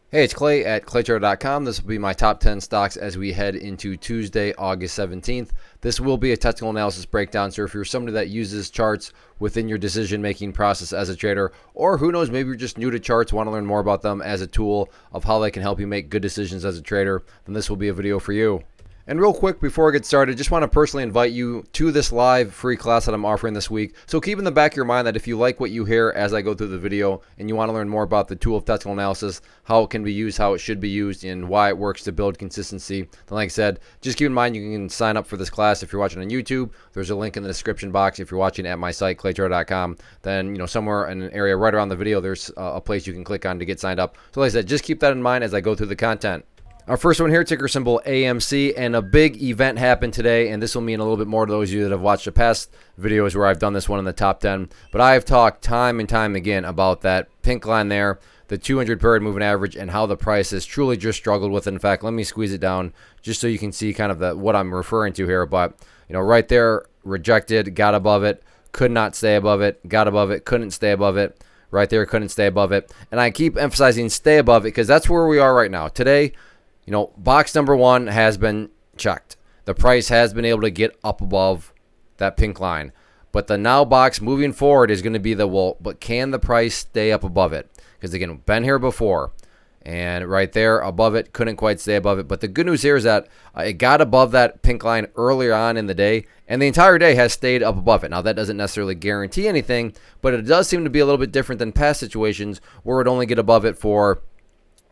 Hey, it's Clay at claytrader.com. This will be my top 10 stocks as we head into Tuesday, August 17th. This will be a technical analysis breakdown. So if you're somebody that uses charts within your decision-making process as a trader, or who knows, maybe you're just new to charts, want to learn more about them as a tool of how they can help you make good decisions as a trader, then this will be a video for you. And real quick, before I get started, just want to personally invite you to this live free class that I'm offering this week. So keep in the back of your mind that if you like what you hear as I go through the video and you want to learn more about the tool of technical analysis, how it can be used, how it should be used, and why it works to build consistency, then like I said, just keep in mind you can sign up for this class if you're watching on YouTube. There's a link in the description box. If you're watching at my site, claytrader.com, then somewhere in an area right around the video, there's a place you can click on to get signed up. So like I said, just keep that in mind as I go through the content. Our first one here, ticker symbol AMC, and a big event happened today, and this will mean a little bit more to those of you that have watched the past videos where I've done this one in the top 10. But I have talked time and time again about that pink line there, the 200 period moving average, and how the price has truly just struggled with it. In fact, let me squeeze it down just so you can see kind of what I'm referring to here. But right there, rejected, got above it, could not stay above it, got above it, couldn't stay above it. Right there, couldn't stay above it. And I keep emphasizing stay above it because that's where we are right now. Today, box number one has been checked. The price has been able to get up above that pink line. But the now box moving forward is going to be but can the price stay up above it? Because again, been here before. And right there above it, couldn't quite stay above it. But the good news here is that it got above that pink line earlier on in the day. And the entire day has stayed up above it. Now, that doesn't necessarily guarantee anything. But it does seem to be a little bit different than past situations where it only get above it for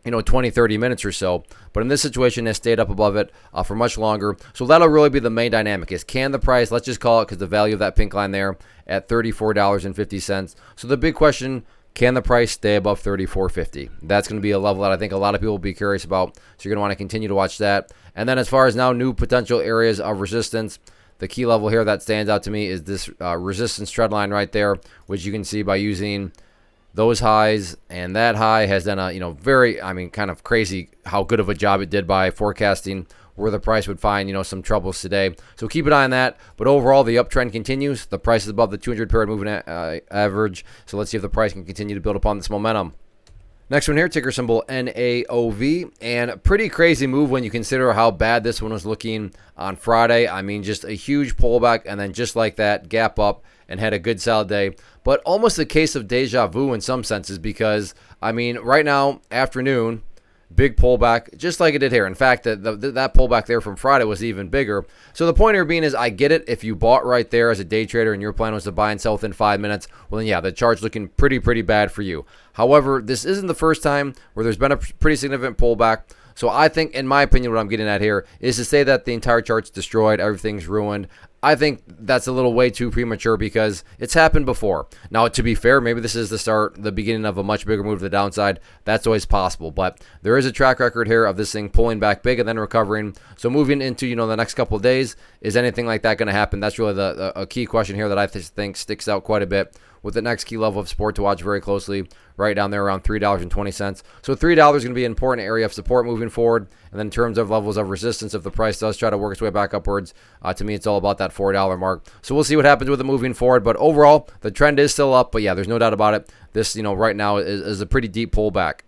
20, 30 minutes or so. But in this situation, it stayed up above it for much longer. So that'll really be the main dynamic is can the price, let's just call it because the value of that pink line there at $34.50. So the big question, can the price stay above $34.50? That's going to be a level that I think a lot of people will be curious about. So you're going to want to continue to watch that. And then as far as now new potential areas of resistance, the key level here that stands out to me is this resistance trend line right there, which you can see by using those highs, and that high has done a very kind of crazy how good of a job it did by forecasting where the price would find some troubles today. So keep an eye on that. But overall, the uptrend continues. The price is above the 200 period moving average. So let's see if the price can continue to build upon this momentum. Next one here, ticker symbol NAOV, and a pretty crazy move when you consider how bad this one was looking on Friday. Just a huge pullback, and then just like that, gap up and had a good solid day. But almost a case of deja vu in some senses because, right now, afternoon, big pullback, just like it did here. In fact, that pullback there from Friday was even bigger. So the point here being is I get it. If you bought right there as a day trader and your plan was to buy and sell within 5 minutes, well, then yeah, the chart's looking pretty bad for you. However, this isn't the first time where there's been a pretty significant pullback. So I think, in my opinion, what I'm getting at here is to say that the entire chart's destroyed, everything's ruined. I think that's a little way too premature because it's happened before. Now, to be fair, maybe this is the beginning of a much bigger move to the downside. That's always possible. But there is a track record here of this thing pulling back big and then recovering. So moving into the next couple of days, is anything like that going to happen? That's really a key question here that I think sticks out quite a bit. With the next key level of support to watch very closely, right down there around $3.20. So $3 is going to be an important area of support moving forward. And then in terms of levels of resistance, if the price does try to work its way back upwards, to me, it's all about that $4 mark. So we'll see what happens with it moving forward. But overall, the trend is still up. But yeah, there's no doubt about it. This, right now is a pretty deep pullback.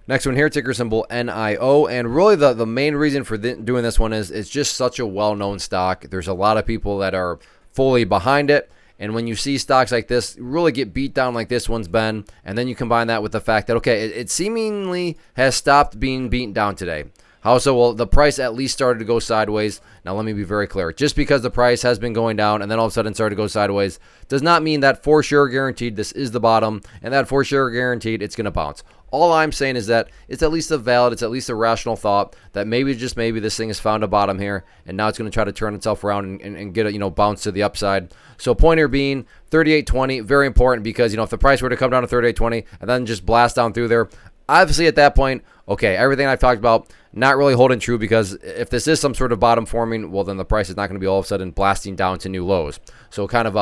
Next one here, ticker symbol NIO. And really the main reason for doing this one is it's just such a well-known stock. There's a lot of people that are fully behind it. And when you see stocks like this really get beat down like this one's been, and then you combine that with the fact that, okay, it seemingly has stopped being beaten down today. How so? Well, the price at least started to go sideways. Now, let me be very clear. Just because the price has been going down and then all of a sudden started to go sideways does not mean that for sure guaranteed this is the bottom and that for sure guaranteed it's going to bounce. All I'm saying is that it's at least it's at least a rational thought that maybe, just maybe, this thing has found a bottom here and now it's going to try to turn itself around and get a bounce to the upside. So point here being 38.20, very important because if the price were to come down to 38.20 and then just blast down through there, obviously at that point, okay, everything I've talked about not really holding true because if this is some sort of bottom forming, well then the price is not going to be all of a sudden blasting down to new lows. So kind of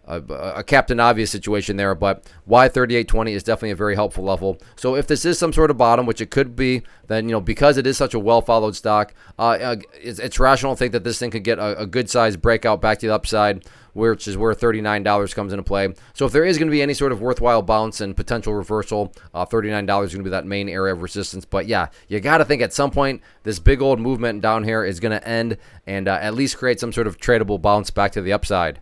a Captain Obvious situation there, but why 38.20 is definitely a very helpful level. So if this is some sort of bottom, which it could be, then because it is such a well-followed stock, it's rational to think that this thing could get a good-sized breakout back to the upside, which is where $39 comes into play. So if there is going to be any sort of worthwhile bounce and potential reversal, $39 is going to be that main area of resistance. But yeah, you got to think at some point this big old movement down here is going to end and at least create some sort of tradable bounce back to the upside.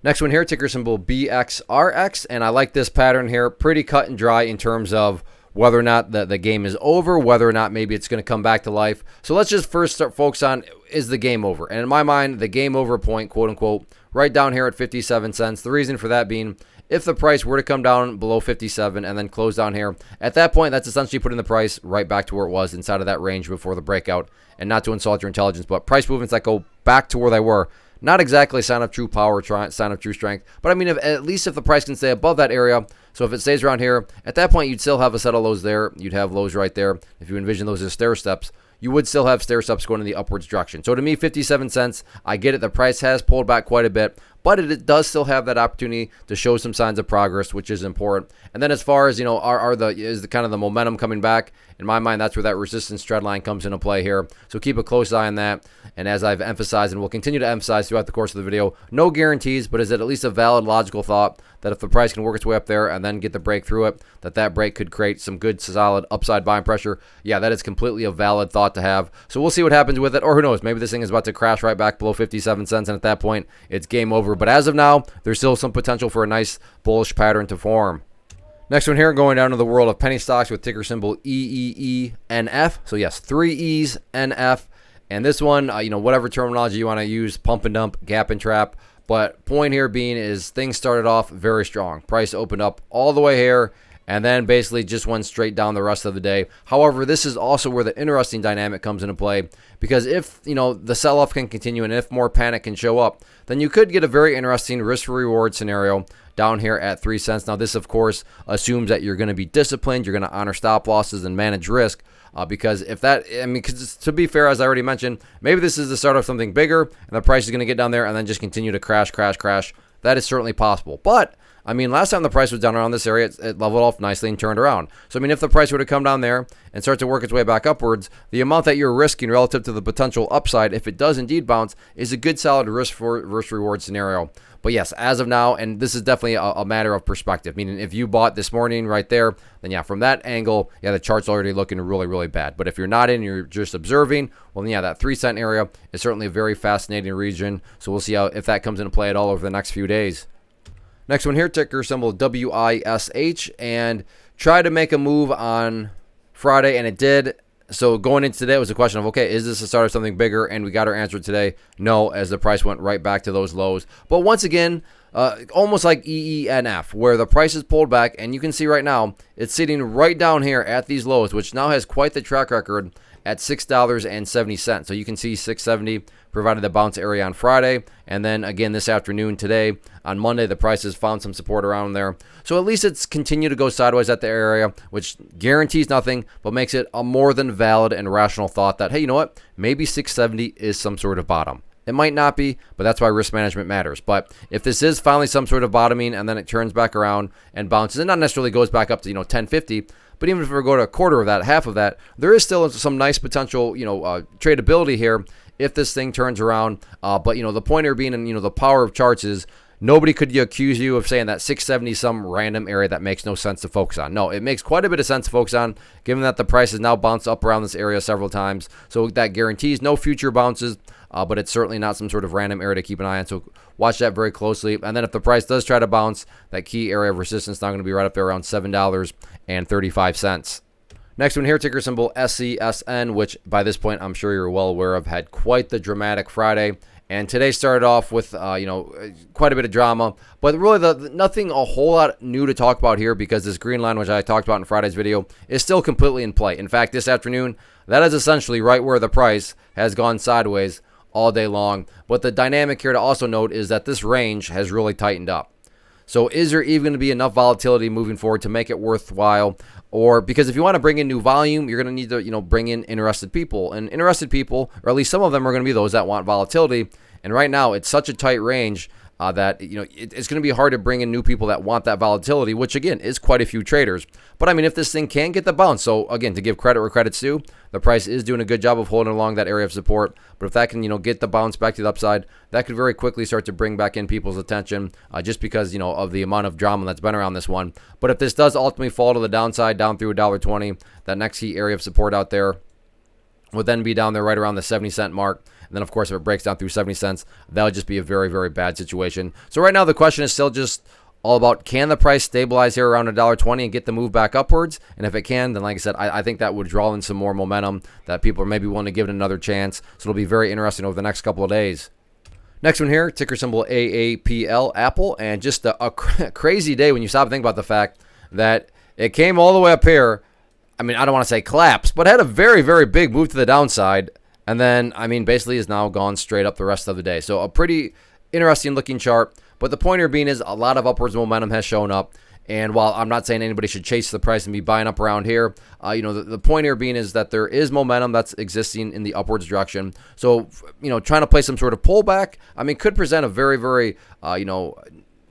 Next one here, ticker symbol BXRX, and I like this pattern here. Pretty cut and dry in terms of whether or not the game is over, whether or not maybe it's going to come back to life. So let's just first start focus on, is the game over? And in my mind, the game over point, quote unquote, right down here at 57 cents. The reason for that being, if the price were to come down below 57 and then close down here, at that point, that's essentially putting the price right back to where it was inside of that range before the breakout. And not to insult your intelligence, but price movements that go back to where they were, not exactly a sign of true power, sign of true strength. But I mean, at least if the price can stay above that area, so if it stays around here, at that point, you'd still have a set of lows there. You'd have lows right there. If you envision those as stair steps, you would still have stair steps going in the upwards direction. So to me, 57 cents, I get it. The price has pulled back quite a bit, but it does still have that opportunity to show some signs of progress, which is important. And then as far as, is the kind of the momentum coming back? In my mind, that's where that resistance trend line comes into play here. So keep a close eye on that. And as I've emphasized and will continue to emphasize throughout the course of the video, no guarantees, but is it at least a valid, logical thought that if the price can work its way up there and then get the break through it, that break could create some good, solid upside buying pressure? Yeah, that is completely a valid thought to have. So we'll see what happens with it, or who knows, maybe this thing is about to crash right back below 57 cents, and at that point, it's game over. But as of now, there's still some potential for a nice bullish pattern to form. Next one here, going down to the world of penny stocks with ticker symbol EEENF. So yes, 3 E's, NF. And this one, whatever terminology you want to use, pump and dump, gap and trap. But point here being is things started off very strong. Price opened up all the way here and then basically just went straight down the rest of the day. However, this is also where the interesting dynamic comes into play, because if, the sell-off can continue and if more panic can show up, then you could get a very interesting risk-reward scenario down here at 3 cents. Now, this, of course, assumes that you're going to be disciplined, you're going to honor stop losses and manage risk. Because if that, because to be fair, as I already mentioned, maybe this is the start of something bigger and the price is going to get down there and then just continue to crash. That is certainly possible. But, last time the price was down around this area, it leveled off nicely and turned around. So, if the price were to come down there and start to work its way back upwards, the amount that you're risking relative to the potential upside, if it does indeed bounce, is a good solid risk-reward scenario. But yes, as of now, and this is definitely a matter of perspective, meaning if you bought this morning right there, then yeah, from that angle, yeah, the chart's already looking really, really bad. But if you're not in, you're just observing, well, yeah, that 3 cent area is certainly a very fascinating region. So we'll see if that comes into play at all over the next few days. Next one here, ticker symbol WISH, and try to make a move on Friday, and it did. So going into today, it was a question of, okay, is this the start of something bigger? And we got our answer today, no, as the price went right back to those lows. But once again, almost like EENF, where the price is pulled back, and you can see right now, it's sitting right down here at these lows, which now has quite the track record at $6.70. So you can see 670 provided the bounce area on Friday, and then again this afternoon today on Monday the price has found some support around there. So at least it's continued to go sideways at the area, which guarantees nothing but makes it a more than valid and rational thought that, hey, you know what, maybe 670 is some sort of bottom. It might not be, but that's why risk management matters. But if this is finally some sort of bottoming and then it turns back around and bounces, and not necessarily goes back up to 1050, but even if we go to a quarter of that, half of that, there is still some nice potential tradability here if this thing turns around. But the point here being, and the power of charts is, nobody could accuse you of saying that 670 is some random area that makes no sense to focus on. No, it makes quite a bit of sense to focus on, given that the price has now bounced up around this area several times. So that guarantees no future bounces, but it's certainly not some sort of random area to keep an eye on. So watch that very closely. And then if the price does try to bounce, that key area of resistance is now going to be right up there around $7.35. Next one here, ticker symbol SCSN, which by this point I'm sure you're well aware of, had quite the dramatic Friday. And today started off with, quite a bit of drama, but really nothing a whole lot new to talk about here, because this green line, which I talked about in Friday's video, is still completely in play. In fact, this afternoon, that is essentially right where the price has gone sideways all day long. But the dynamic here to also note is that this range has really tightened up. So is there even going to be enough volatility moving forward to make it worthwhile? Or because if you want to bring in new volume, you're going to need to, bring in interested people. And interested people, or at least some of them, are going to be those that want volatility. And right now, it's such a tight range. that, it's going to be hard to bring in new people that want that volatility, which again is quite a few traders. But I mean, if this thing can get the bounce, so again, to give credit where credit's due, the price is doing a good job of holding along that area of support. But if that can, get the bounce back to the upside, that could very quickly start to bring back in people's attention, just because, of the amount of drama that's been around this one. But if this does ultimately fall to the downside, down through $1.20, that next key area of support out there would then be down there right around the 70-cent mark. And then, of course, if it breaks down through 70 cents, that would just be a very, very bad situation. So right now, the question is still just all about, can the price stabilize here around $1.20 and get the move back upwards? And if it can, then like I said, I think that would draw in some more momentum that people are maybe willing to give it another chance. So it'll be very interesting over the next couple of days. Next one here, ticker symbol AAPL, Apple. And just a crazy day when you stop and think about the fact that it came all the way up here. I mean, I don't want to say collapse, but had a very, very big move to the downside. And then, I mean, basically is now gone straight up the rest of the day. So a pretty interesting looking chart. But the point here being is a lot of upwards momentum has shown up. And while I'm not saying anybody should chase the price and be buying up around here, the point here being is that there is momentum that's existing in the upwards direction. So, trying to play some sort of pullback, I mean, could present a very, very,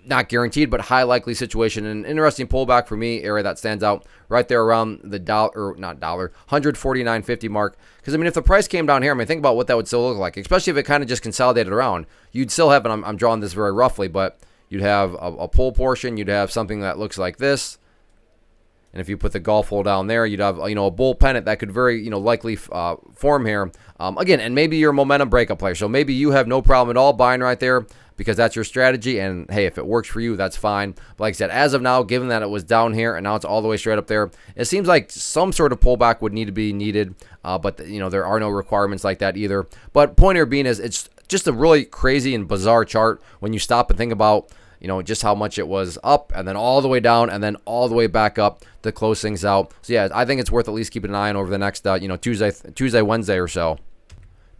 not guaranteed, but high likely situation. And an interesting pullback for me, area that stands out right there around the $149.50 mark. Because I mean, if the price came down here, I mean, think about what that would still look like, especially if it kind of just consolidated around. You'd still have, and I'm drawing this very roughly, but you'd have a pull portion. You'd have something that looks like this. And if you put the golf hole down there, you'd have, a bull pennant that could very, likely form here. Again, and maybe you're a momentum breakup player. So maybe you have no problem at all buying right there because that's your strategy. And hey, if it works for you, that's fine. But like I said, as of now, given that it was down here and now it's all the way straight up there, it seems like some sort of pullback would need to be needed. But there are no requirements like that either. But point here being is it's just a really crazy and bizarre chart when you stop and think about just how much it was up and then all the way down and then all the way back up to close things out. So yeah, I think it's worth at least keeping an eye on over the next, Tuesday, Wednesday or so.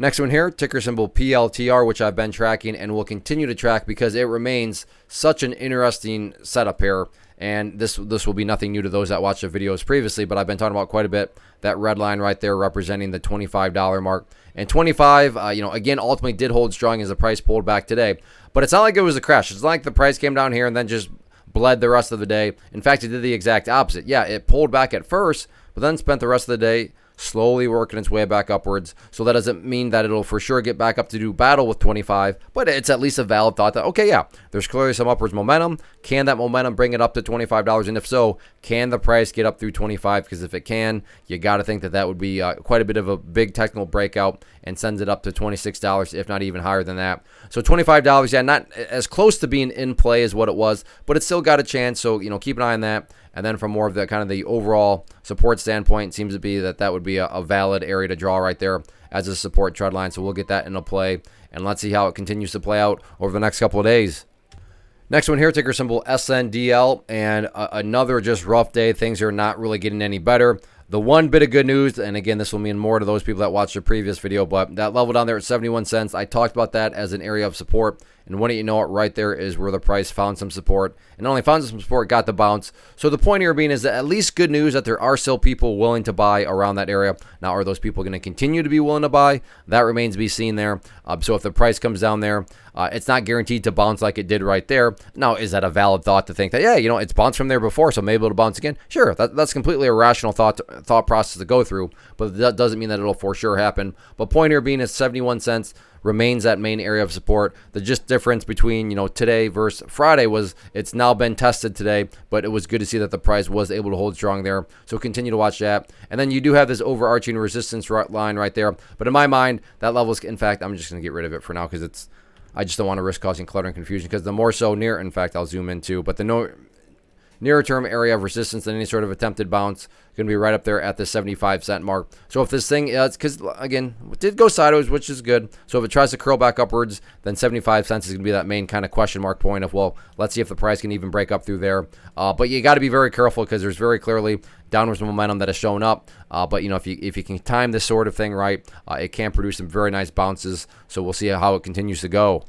Next one here, ticker symbol PLTR, which I've been tracking and will continue to track because it remains such an interesting setup here. And this will be nothing new to those that watched the videos previously, but I've been talking about quite a bit. That red line right there representing the $25 mark. And 25, again, ultimately did hold strong as the price pulled back today. But it's not like it was a crash. It's not like the price came down here and then just bled the rest of the day. In fact, it did the exact opposite. Yeah, it pulled back at first, but then spent the rest of the day slowly working its way back upwards. So that doesn't mean that it'll for sure get back up to do battle with 25, but it's at least a valid thought that, okay, yeah, there's clearly some upwards momentum. Can that momentum bring it up to $25? And if so, can the price get up through 25? Because if it can, you got to think that that would be quite a bit of a big technical breakout and sends it up to $26, if not even higher than that. So $25, yeah, not as close to being in play as what it was, but it's still got a chance. So, keep an eye on that. And then from more of the kind of the overall support standpoint, it seems to be that would be a valid area to draw right there as a support trend line. So we'll get that into play. And let's see how it continues to play out over the next couple of days. Next one here, ticker symbol SNDL. And another just rough day. Things are not really getting any better. The one bit of good news, and again, this will mean more to those people that watched the previous video, but that level down there at 71 cents, I talked about that as an area of support. And wouldn't you know it, right there is where the price found some support. And not only found some support, got the bounce. So the point here being is that at least good news that there are still people willing to buy around that area. Now, are those people going to continue to be willing to buy? That remains to be seen there. So if the price comes down there, it's not guaranteed to bounce like it did right there. Now, is that a valid thought to think that, yeah, it's bounced from there before, so maybe it'll bounce again? Sure, that's completely a rational thought process to go through, but that doesn't mean that it'll for sure happen. But point here being is 71 cents remains that main area of support. The just difference between today versus Friday was it's now been tested today, but it was good to see that the price was able to hold strong there. So continue to watch that. And then you do have this overarching resistance line right there. But in my mind, that level is, in fact, I'm just going to get rid of it for now because I just don't want to risk causing clutter and confusion because the more so near, in fact, I'll zoom in too, but the nearer term area of resistance than any sort of attempted bounce going to be right up there at the 75-cent mark. So if this thing, it's because, again, it did go sideways, which is good. So if it tries to curl back upwards, then 75 cents is going to be that main kind of question mark point of, well, let's see if the price can even break up through there. But you got to be very careful because there's very clearly downwards momentum that has shown up. But, if you can time this sort of thing right, it can produce some very nice bounces. So we'll see how it continues to go.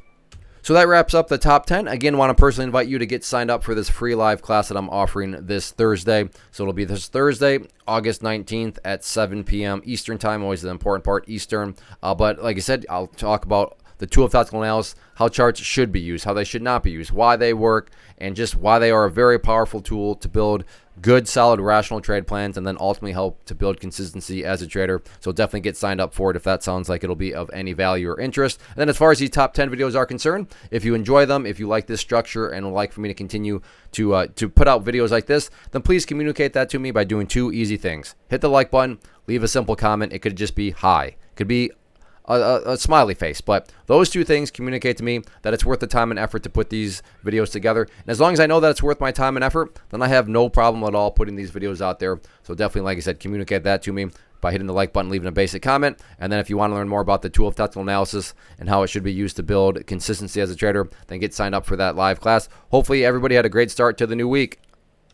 So that wraps up the top 10. Again, want to personally invite you to get signed up for this free live class that I'm offering this Thursday. So it'll be this Thursday, August 19th at 7 p.m. Eastern time. Always the important part, Eastern. But like I said, I'll talk about the tool of tactical analysis, how charts should be used, how they should not be used, why they work, and just why they are a very powerful tool to build good, solid, rational trade plans, and then ultimately help to build consistency as a trader. So definitely get signed up for it if that sounds like it'll be of any value or interest. And then as far as these top 10 videos are concerned, if you enjoy them, if you like this structure and would like for me to continue to put out videos like this, then please communicate that to me by doing 2 easy things. Hit the like button, leave a simple comment. It could just be hi. It could be a smiley face, but those 2 things communicate to me that it's worth the time and effort to put these videos together. And as long as I know that it's worth my time and effort, then I have no problem at all putting these videos out there. So definitely, like I said, communicate that to me by hitting the like button, leaving a basic comment. And then if you want to learn more about the tool of tactical analysis and how it should be used to build consistency as a trader, then get signed up for that live class. Hopefully everybody had a great start to the new week.